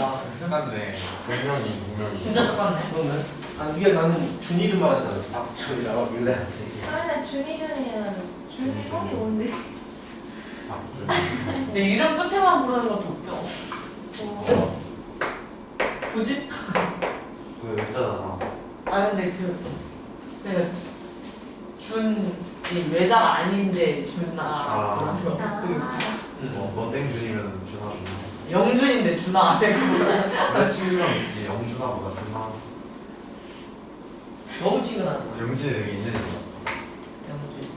똑같네. 분명히. 진짜 똑같네. 그러면 아 이게 나는 준 이름만 한다고 해서 박준이라고 하길래 아니 준이준이는 준이 성이 뭔데? 근데 이름 끝에만 부르는 것도 웃겨. 굳이? 그 외자잖아. 아 근데 내가 준이 외자가 아닌데 준아라고 그런 거. 땡준이면 준아 준아. 영준인데 준아 안 해. 여자친구랑 있지. 영준아보다 준아. 너무 친근하다. 영준이 되게 있는 애다. 영준.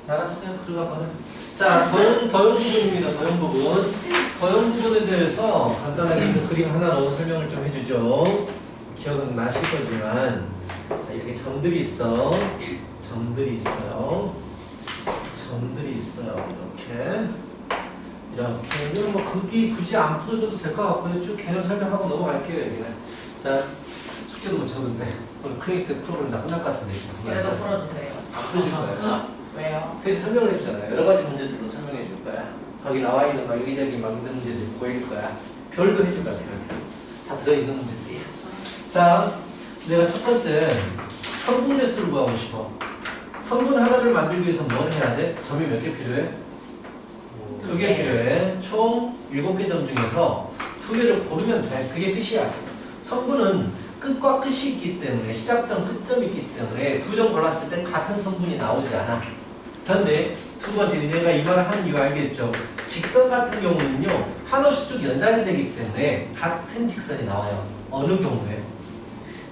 알았어요. 들어가봐요. 자, 더형 부분입니다. 더형 부분. 더형 부분에 대해서 간단하게 그 그림 하나로 설명을 좀 해주죠. 기억은 나실 거지만, 자, 이렇게 점들이 있어. 점들이 있어요. 점들이 있어요. 이렇게. 이건 뭐 그게 굳이 안 풀어줘도 될 것 같고요. 쭉 개념 설명하고 넘어갈게요. 여기는. 자, 숙제도 못 쳤는데 오늘 클리닉 프로그램 다 끝날 것 같은데 지금. 그래도 풀어주세요. 안 풀어줄 거예요. 왜요? 대신 설명을 해주잖아요. 여러 가지 문제들로 설명해 줄 거야. 거기 나와 있는 막 여기저기 막 있는 문제들 보일 거야. 별도 해줄 거야. 별. 다 들어있는 문제들이야. 자, 내가 첫 번째 성분 개수를 구하고 싶어. 성분 하나를 만들기 위해서 뭘 해야 돼? 점이 몇 개 필요해? 2개 필요해. 총 7개 점 중에서 2개를 고르면 돼. 그게 끝이야. 성분은 끝과 끝이 있기 때문에 시작점, 끝점이 있기 때문에 2점 골랐을 때 같은 성분이 나오지 않아. 그런데 두 번째, 내가 이 말을 하는 이유 알겠죠? 직선 같은 경우는요, 한없이 쭉 연장이 되기 때문에 같은 직선이 나와요. 어느 경우에?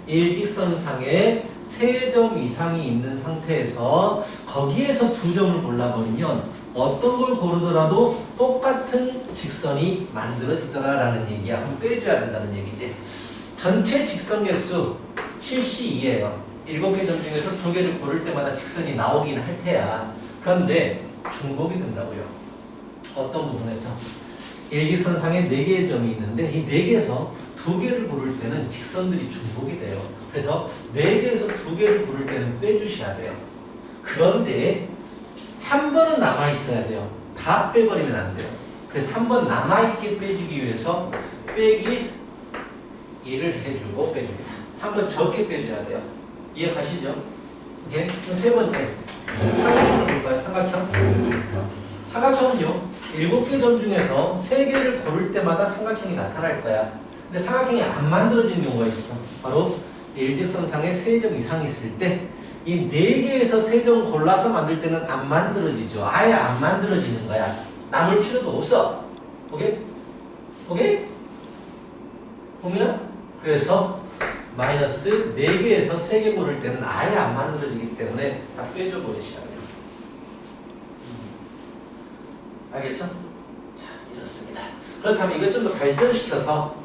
일직선상에 3점 이상이 있는 상태에서 거기에서 2점을 골라버리면 어떤 걸 고르더라도 똑같은 직선이 만들어지더라라는 얘기야. 그럼 빼줘야 된다는 얘기지. 전체 직선 개수 72예요. 7개 점 중에서 2개를 고를 때마다 직선이 나오긴 할 테야. 그런데 중복이 된다고요. 어떤 부분에서? 일직선상에 4개의 점이 있는데 이 4개에서 2개를 고를 때는 직선들이 중복이 돼요. 그래서 4개에서 2개를 고를 때는 빼주셔야 돼요. 그런데 한 번은 남아있어야 돼요. 다 빼버리면 안 돼요. 그래서 한 번 남아있게 빼주기 위해서 빼기 1을 해주고 빼줍니다. 한 번 적게 빼줘야 돼요. 이해 가시죠? 오케이? 세 번째. 삼각형을 볼까요? 삼각형. 삼각형은요, 7개 점 중에서 3개를 고를 때마다 삼각형이 나타날 거야. 근데 삼각형이 안 만들어지는 경우가 있어. 바로 일직선상에 3점 이상 있을 때 이 4개에서 3점 골라서 만들 때는 안 만들어지죠. 아예 안 만들어지는 거야. 남을 필요도 없어. 오케이? 오케이? 보면 그래서 마이너스 4개에서 3개 고를 때는 아예 안 만들어지기 때문에 다 빼줘 버리셔야 돼요. 알겠어? 자, 이렇습니다. 그렇다면 이것 좀 더 발전시켜서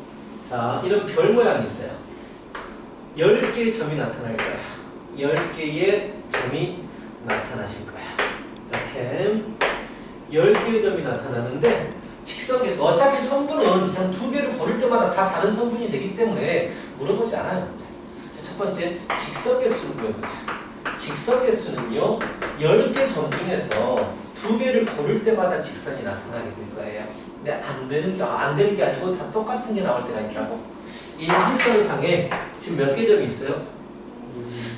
자, 이런 별 모양이 있어요. 10개의 점이 나타날 거야. 10개의 점이 나타나실 거야. 이렇게 10개의 점이 나타나는데 직선계수, 어차피 성분은 그냥 2개를 고를 때마다 다 다른 성분이 되기 때문에 물어보지 않아요. 자, 첫 번째 직선계수를 구해보자. 직선계수는요, 10개 점 중에서 2개를 고를 때마다 직선이 나타나게 될 거예요. 근데 안 되는 게 아니고 다 똑같은 게 나올 때가 있다고. 이 일직선상에 지금 몇 개 점이 있어요?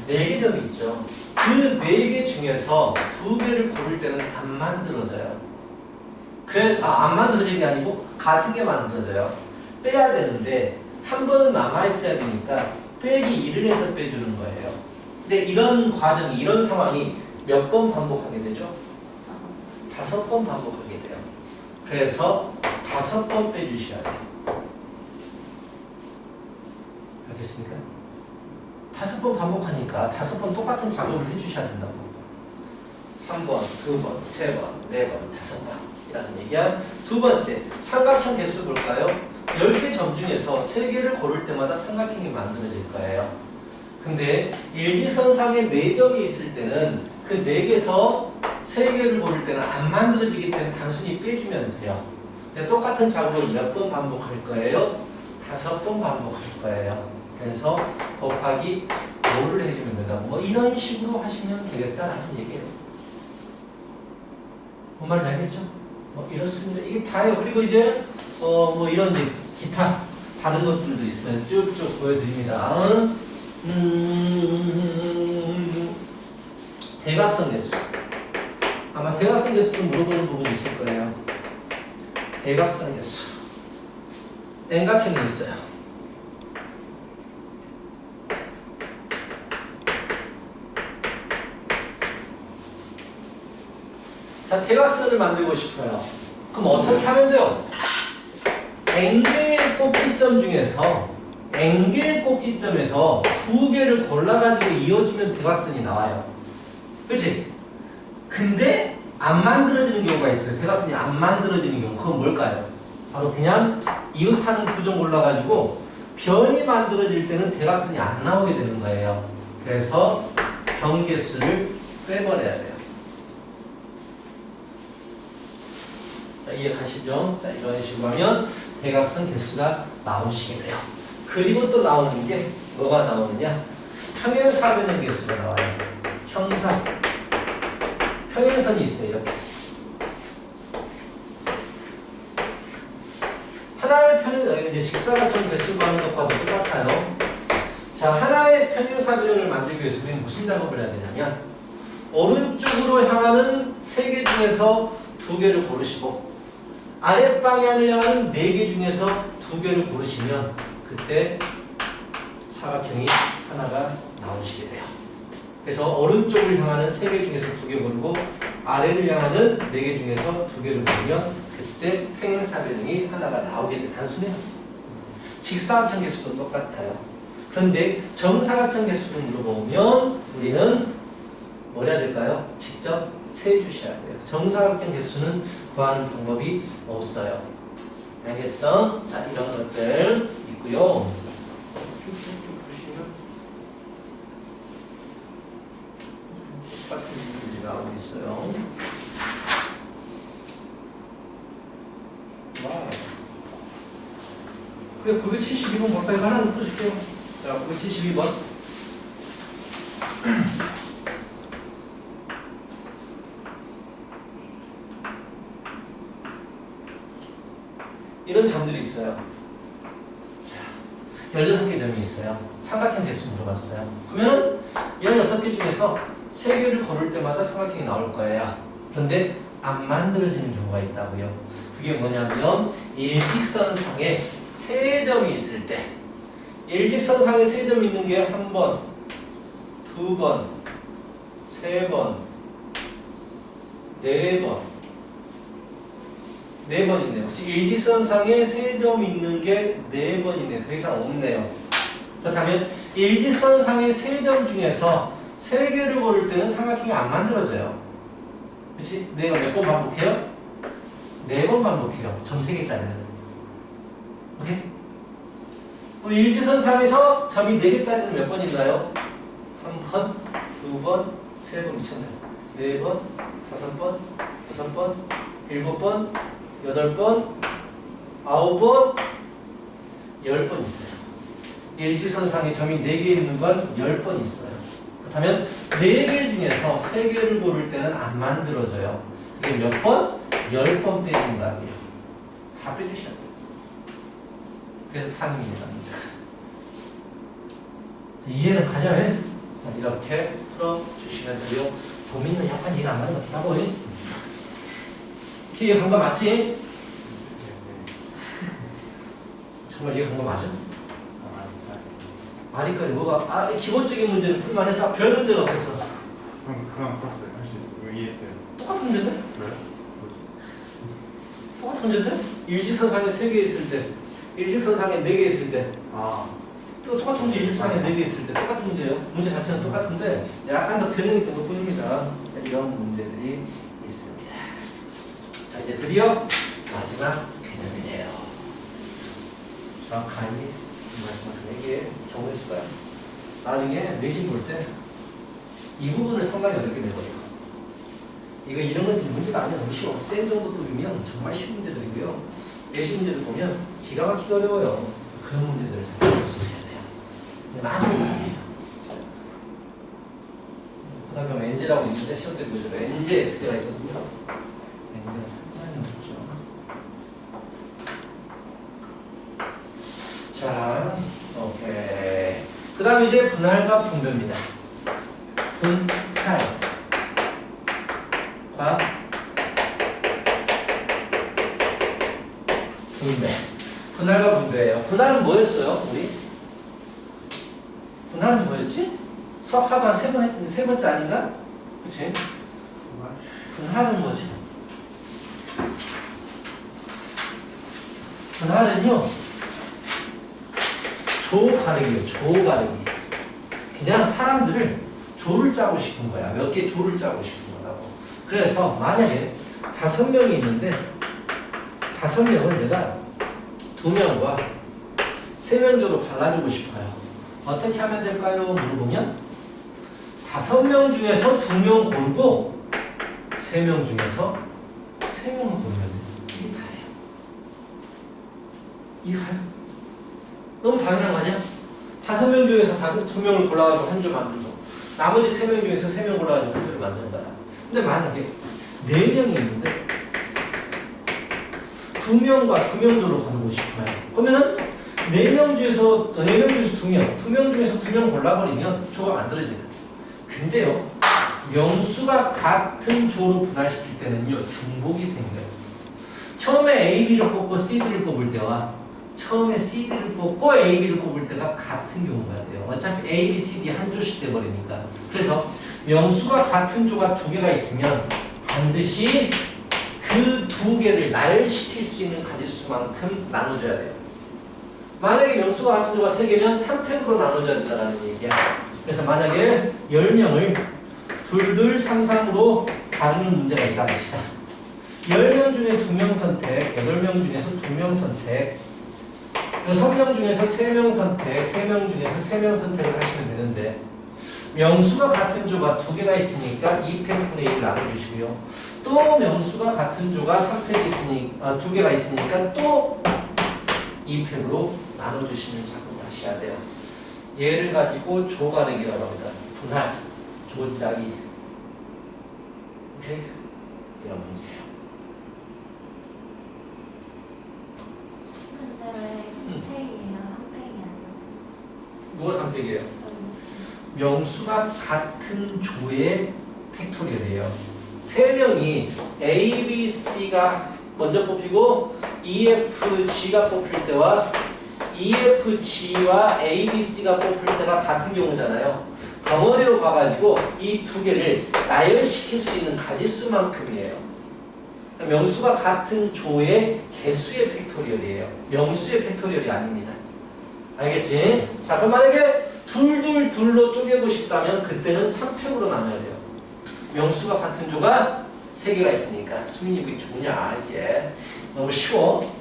4개 점이 있죠. 그 4개 중에서 2개를 고를 때는 안 만들어져요. 그래, 안 만들어지는 게 아니고 같은 게 만들어져요. 빼야 되는데 한 번은 남아있어야 되니까 빼기 1을 해서 빼주는 거예요. 근데 이런 과정이, 이런 상황이 몇 번 반복하게 되죠? 5번 반복하게 돼요. 그래서 5번 빼주셔야 돼요. 알겠습니까? 5번 반복하니까 5번 똑같은 작업을 해주셔야 된다고. 1번, 2번, 3번, 4번, 5번 이라는 얘기야. 두 번째, 삼각형 개수 볼까요? 10개 점 중에서 3개를 고를 때마다 삼각형이 만들어질 거예요. 근데 일직선상에 4점이 있을 때는 그 4개에서 3개를 고를 때는 안 만들어지기 때문에 단순히 빼주면 돼요. 근데 똑같은 작업을 몇 번 반복할 거예요? 5번 반복할 거예요. 그래서 곱하기 5를 해주면 된다고. 뭐 이런 식으로 하시면 되겠다라는 얘기예요. 뭔 말인지 알겠죠? 뭐 이렇습니다. 이게 다예요. 그리고 이제 뭐 이런 이제 기타 다른 것들도 있어요. 쭉쭉 보여드립니다. 대각선 개수. 아마 대각선 개수도 물어보는 부분이 있을 거예요. 대각선 개수. N각형이 있어요. 자, 대각선을 만들고 싶어요. 그럼 어떻게 하면 돼요? N개의 꼭지점 중에서 N개의 꼭지점에서 두 개를 골라가지고 이어주면 대각선이 나와요. 그치? 근데 안 만들어지는 경우가 있어요. 대각선이 안 만들어지는 경우. 그건 뭘까요? 바로 그냥 이웃하는 구점 골라가지고 변이 만들어질 때는 대각선이 안 나오게 되는 거예요. 그래서 변개수를 빼버려야 돼요. 자, 이해 가시죠? 자, 이런 식으로 하면 대각선 개수가 나오시게 돼요. 그리고 또 나오는 게 뭐가 나오느냐? 평행사변의 개수가 나와요. 평행선이 있어요. 이렇게. 하나의 이제 직사각형 개수 구하는 것과도 똑같아요. 자, 하나의 평행사변을 만들기 위해서 우리는 무슨 작업을 해야 되냐면 오른쪽으로 향하는 3개 중에서 2개를 고르시고 아랫방향을 향하는 4개 중에서 2개를 고르시면 그때 사각형이 하나가 나오시게 돼요. 그래서 오른쪽을 향하는 3개 중에서 2개 고르고 아래를 향하는 4개 중에서 2개를 고르면 그때 평행사변이 하나가 나오게 돼. 단순해요. 직사각형 개수도 똑같아요. 그런데 정사각형 개수를 물어보면 우리는 뭘 해야 될까요? 직접 세주셔야 돼요. 정사각형 개수는 구하는 방법이 없어요. 알겠어? 자, 이런 것들 있고요. 쭉쭉쭉 보시면 똑같은 부분이 나오고 있어요. 와우. 그래, 972번 가까이 하나는 풀어줄게요. 자, 972번. 이런 점들이 있어요. 자, 16개 점이 있어요. 삼각형 개수 물어봤어요. 그러면 16개 중에서 3개를 고를 때마다 삼각형이 나올 거예요. 그런데 안 만들어지는 경우가 있다고요. 그게 뭐냐면 일직선상에 3점이 있을 때 일직선상에 3점이 있는 게 1번, 2번, 3번, 4번 4번 있네요. 그치? 일직선상에 3점이 있는 게 4번 있네요. 더 이상 없네요. 그렇다면 일직선상의 3점 중에서 3개를 고를 때는 삼각형이 안 만들어져요. 그치? 내가 몇 번 반복해요? 4번 반복해요. 점 3개짜리는. 오케이? 일직선상에서 점이 4개짜리는 몇 번 있나요? 1번, 2번, 3번 미쳤네요. 4번, 5번, 6번, 7번, 8번, 9번, 10번 있어요. 일직선상에 점이 4개 있는 건 10번 있어요. 그렇다면 4개 중에서 3개를 고를 때는 안 만들어져요. 이게 몇 번? 10번 빼준다고요. 다 빼주셔야 돼요. 그래서 3입니다. 이해는 가죠? 자, 이렇게 풀어주시면 돼요. 도민은 약간 이해가 안 가는 것 같기도 하고. 이해 간 거 맞지? 정말 이해 간 거 맞아? 아니까지 뭐가 기본적인 문제는 풀만해서 별 문제가 없겠어. 그냥 풀었어요. 할 수 있어요. 이해했어요. 똑같은 문제인데? 왜? 뭐지? 똑같은 문제인데? 일직선상에 3개 있을 때 일직선상에 4개 있을 때 또 똑같은 문제 일직선상에 4개 있을 때 똑같은 문제예요. 문제 자체는 똑같은데 약간 더 변형이 된 것 뿐입니다. 이런 문제들이 있습니다. 자, 이제 드디어 마지막 개념이에요. 정확하니 마지막 이게 경우 있을 거야. 나중에 내신 볼 때 이 부분을 상당히 어렵게 되거든요. 이거 이런 건지 문제가 아니야. 너무 쉬워. 센 정도급이면 정말 쉬운 문제들이고요. 내신 문제들 보면 기가 막히게 어려워요. 그런 문제들을 잘 풀 수 있어야 돼요. 많은 문제예요. 고등학교 NG라고 있는데 시험 때 보여줘요. NG, SG가 있거든요. NG가 상당히 어렵죠. 그 다음에 이제 분할과 분배입니다. 분할과 분배. 분할과 분배예요. 분할은 뭐였어요, 우리? 분할은 뭐였지? 수학 하도 한 세 번째 아닌가? 그치? 분할은 뭐지? 분할은요, 조 가르기예요. 조 가르기. 그냥 사람들을 조를 짜고 싶은 거야. 몇 개 조를 짜고 싶은 거라고. 그래서 만약에 5명이 있는데 5명을 내가 2명과 3명 조로 갈라주고 싶어요. 어떻게 하면 될까요? 물어보면 5명 중에서 2명 고르고 3명 중에서 3명을 고르면 돼요. 이게 다예요. 이해가요? 너무 당연한 거 아니야? 5명 중에서 2명을 골라가지고 한 줄 만들고 나머지 3명 중에서 3명 골라가지고 한 줄을 만드는 거야. 근데 만약에 4명이 있는데 2명과 2명조로 가르고 싶어요. 그러면은 4명 중에서 2명 중에서 2명 골라버리면 조가 만들어져요. 근데요, 명수가 같은 조로 분할시킬 때는요, 중복이 생겨요. 처음에 A, B를 뽑고 C, D를 뽑을 때와 처음에 C, D를 뽑고 A, B를 뽑을 때가 같은 경우가 돼요. 어차피 A, B, C, D 한 조씩 돼버리니까. 그래서 명수가 같은 조가 2개가 있으면 반드시 그 2개를 나열시킬 수 있는 가지수만큼 나눠줘야 돼요. 만약에 명수가 같은 조가 3개면 3팩으로 나눠줘야 된다는 얘기야. 그래서 만약에 10명을 2, 3, 3으로 다루는 문제가 있다고 치자. 10명 중에 2명 선택, 8명 중에서 2명 선택, 6명 중에서 3명 선택, 3명 중에서 3명 선택을 하시면 되는데 명수가 같은 조가 2개가 있으니까 2팩분의 1을 나눠주시고요. 또 명수가 같은 조가 2개가 있으니까 또 2팩으로 나눠주시는 작업을 하셔야 돼요. 얘를 가지고 조 가르기라고 합니다. 분할, 조 짜기. 오케이? 이런 문제예요. 근데 왜 2팩이에요? 1팩이 아니에요? 누가 3팩이에요? 명수가 같은 조의 팩토리얼이에요. 3명이 A, B, C가 먼저 뽑히고 E, F, G가 뽑힐 때와 E, F, G와 A, B, C가 뽑힐 때가 같은 경우잖아요. 덩어리로 가가지고 이 2개를 나열시킬 수 있는 가지수만큼이에요. 명수가 같은 조의 개수의 팩토리얼이에요. 명수의 팩토리얼이 아닙니다. 알겠지? 자, 그럼 만약에 둘로 쪼개고 싶다면 그때는 3팩으로 나눠야 돼요. 명수가 같은 조가 3개가 있으니까. 수민이 그게 좋냐 이게. 너무 쉬워.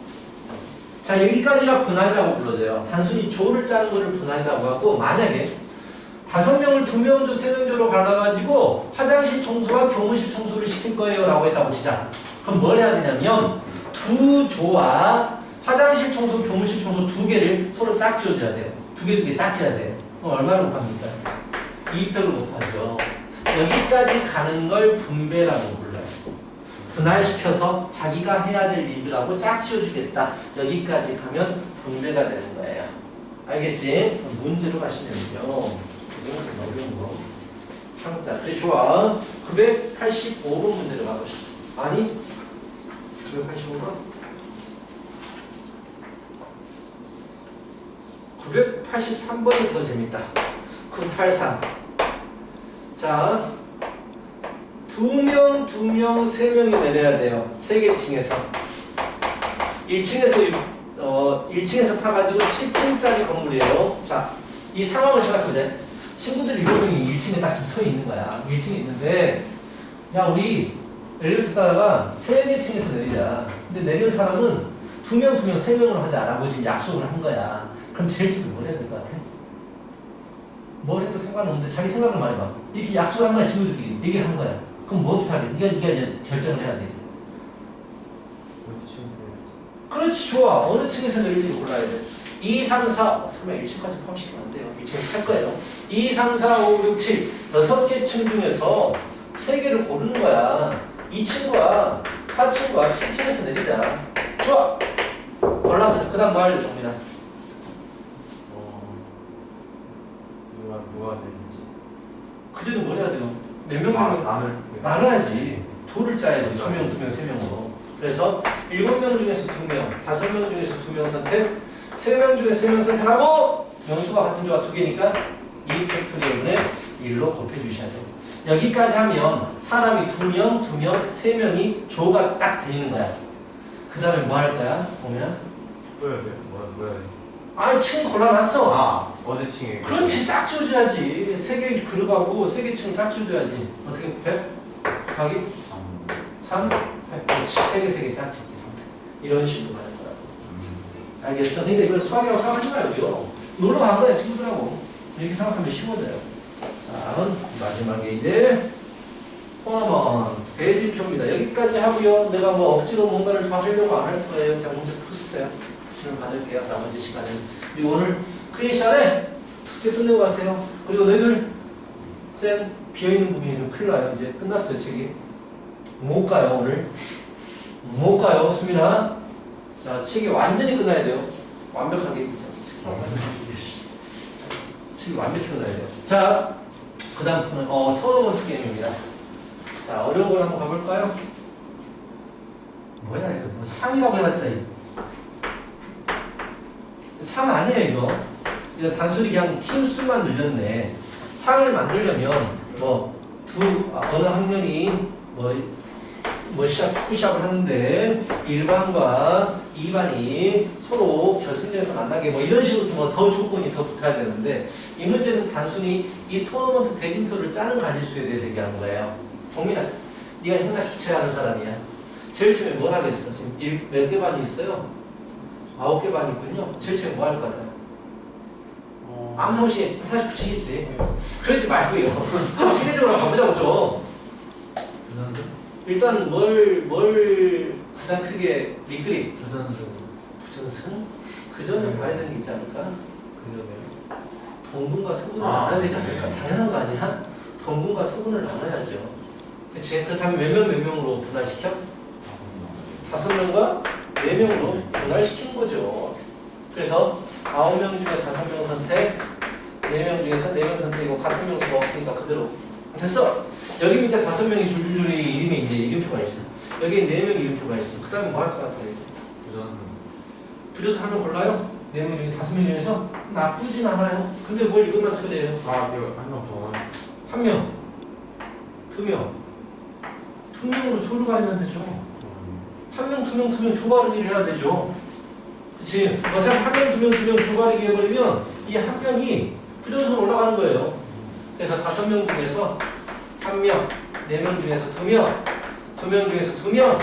자, 여기까지가 분할이라고 불러져요. 단순히 조를 짜는 거를 분할이라고 하고, 만약에 5명을 2명 조, 3명 조로 갈라가지고 화장실 청소와 교무실 청소를 시킬 거예요 라고 했다고 치자. 그럼 뭘 해야 되냐면 2조와 화장실 청소, 교무실 청소 2개를 서로 짝지어줘야 돼요. 2개 짝지어야 돼요. 그럼 얼마로 곱합니까? 2팩으로 곱하죠. 여기까지 가는 걸 분배라고 불러요. 분할시켜서 자기가 해야 될 일들하고 짝지어주겠다. 여기까지 가면 분배가 되는 거예요. 알겠지? 문제로 가시면요. 이건 어려운 거. 상자. 그래, 좋아. 985번 문제로 가보시죠. 아니? 985번? 983번이 더 재밌다. 983. 자, 2명, 3명이 내려야 돼요. 3개 층에서. 1층에서 타가지고 7층짜리 건물이에요. 자, 이 상황을 생각해보자. 친구들이 7명이 1층에 딱 서 있는 거야. 1층에 있는데, 야, 우리 엘리베이터 타다가 3개 층에서 내리자. 근데 내리는 사람은 2명, 3명으로 하자라고 지금 약속을 한 거야. 그럼 제일 처음에 뭘 해야 될 것 같아? 뭘 해도 상관없는데 자기 생각을 말해봐. 이렇게 약속을 한 거야. 친구들끼리 얘기를 한 거야. 그럼 뭐부터 하겠어? 네가 이제 결정을 해야 되지. 그렇지, 좋아. 어느 층에서 내릴지 골라야 돼. 2, 3, 4, 설마 1층까지 포함시키면 안 돼요. 1층에 탈 거예요. 2, 3, 4, 5, 6, 7 6개 층 중에서 3개를 고르는 거야. 2층과 4층과 7층에서 내리자. 좋아. 골랐어. 그 다음 뭐 할래, 정민아? 뭐가 되는지. 그제도 뭘 해야 돼요? 몇 명 나눠야지. 조를 짜야지. 2명, 2명, 3명으로. 그래서 7명 중에서 2명, 5명 중에서 2명 선택, 3명 중에 3명 선택하고 명수가 같은 조가 2개니까 2팩토리얼분의 1로 곱해주셔야 돼요. 여기까지 하면 사람이 2명, 2명, 3명이 조가 딱 되는 거야. 그 다음에 뭐 할 거야? 보면 뭐 해야 돼? 뭐 해야 되지? 아니 층 골라놨어. 아 어느 층에? 그렇지, 짝 지어줘야지. 3개 그룹하고 3개 층 짝 지어줘야지. 어떻게 곱해? 곱하기 3, 그렇지. 3개 짝 짓기 3. 이런 식으로 가는 거야. 알겠어? 근데 이걸 수학이라고 생각하지 말고요. 놀러 간 거야, 친구들하고. 이렇게 생각하면 쉬워져요. 자, 마지막에 이제 토너먼트 대지표입니다. 여기까지 하고요. 내가 뭐 억지로 뭔가를 더 하려고 안 할 거예요. 그냥 문제 푸세요. 질문 받을게요. 나머지 시간은. 그리고 오늘 클리시안에 숙제 끝내고 가세요. 그리고 너희들 쌤 비어있는 부분이 큰일 나요. 이제 끝났어요, 책이. 못 가요, 오늘. 못 가요, 수민아. 자, 책이 완전히 끝나야 돼요. 완벽하게. 책이 완벽히 끝나야 돼요. 자, 그 다음 토너먼트 게임입니다. 자, 어려운 걸 한번 가볼까요? 뭐야, 이거. 뭐 상이라고 해봤자, 이거. 3 아니에요, 이거. 이거 단순히 그냥 팀 수만 늘렸네. 상을 만들려면, 어느 학년이, 축구 시합을 하는데, 1반과 2반이 서로 결승전에서 만나게, 이런 식으로 더 조건이 더 붙어야 되는데, 이 문제는 단순히 이 토너먼트 대진표를 짜는 가지수에 대해서 얘기하는 거예요. 동민아, 네가 행사 주최하는 사람이야. 제일 처음에 뭘 하겠어? 지금 몇 개 반이 있어요? 9개 반이 있군요. 제일 처음에 뭐 할 것 같아요? 암성시 하나씩 붙이겠지. 그러지 말고요. 좀 체계적으로 가보자고 좀. 일단 뭘 가장 크게 미끄리? 부전승? 그 전에 봐야 되는 게 있지 않을까? 동분과 서분을 나눠야 되지 않을까? 당연한 거 아니야? 동분과 서분을 나눠야죠. 그치? 그 다음에 몇 명으로 분할시켜? 5명과 4명으로 분할시킨 거죠. 그래서 9명 중에 5명 선택, 4명 중에서 4명 선택이고 같은 명수가 없으니까 그대로 됐어. 여기 밑에 5명이 줄줄이 이름이 이제 이름표가 있어. 여기 4명이 이름표가 있어. 그 다음에 뭐 할 것 같아요? 부조수 하면 골라요? 4명 중에 5명 중에서 나쁘진 않아요. 근데 뭘 이것만 처리해요? 이거 한명 더. 1명, 2명, 2명으로 조를 가리면 되죠. 1명, 2명, 2명 조가르기를 해야 되죠. 그치? 어차피 1명, 2명 조가르기 해버리면 이 한 명이 부조수로 올라가는 거예요. 그래서 5명 중에서 1명, 4명 중에서 2명, 2명 중에서 2명,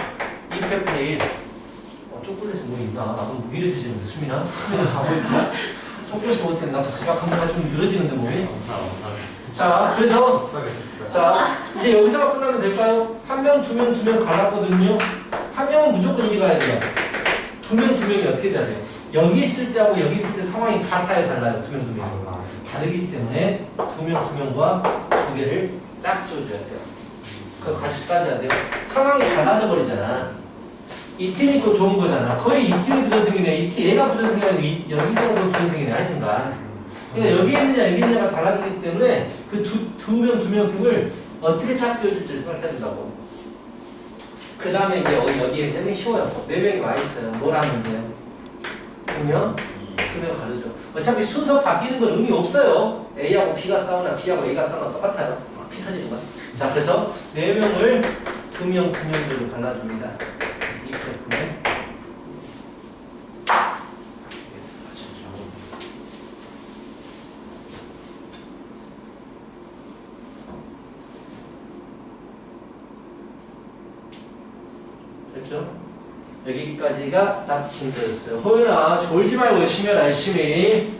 2패분의 1. 쪼끌려서 뭐 있나? 나도 무기력해지는데, 수민아? 수민아 자고 쪼끌려서 못했는데, 나 자각한 좀 늘어지는데, 몸이? 자, 그래서, 자, 이제 여기서 끝나면 될까요? 1명, 2명, 2명 갈랐거든요. 1명은 무조건 이리 가야 돼요. 2명, 2명이 어떻게 돼야 돼요? 여기 있을 때하고 여기 있을 때 상황이 같아요, 달라요? 2명, 2명이. 다르기 때문에 2명, 2명과 2개를 짝 지어줘야 돼요. 그거 같이 따져야 돼요. 상황이 달라져 버리잖아. 이 팀이 또 좋은 거잖아. 거의 이 팀이 부전승이네. 이 팀, 얘가 부전승이 아니고 여기서도 부전승이네. 하여튼간. 그러니까 여기 있느냐, 여기 있느냐가 달라지기 때문에 그 두 명 팀을 어떻게 짝 지어줄지 생각해야 된다고. 그 다음에 이제 여기에 4명이 쉬워요. 4명이 와 있어요. 뭘 하면 돼요? 2명? 2명 가르죠. 어차피 순서 바뀌는 건 의미 없어요. A하고 B가 싸우나 B하고 A가 싸우나 똑같아요. 피 터지는 건. 자, 그래서 4명을 2명, 2명으로 갈라줍니다. 그래서 이 때문에 됐죠? 여기까지가 딱 침대였어요. 호연아, 졸지 말고 열심히 해라, 열심히.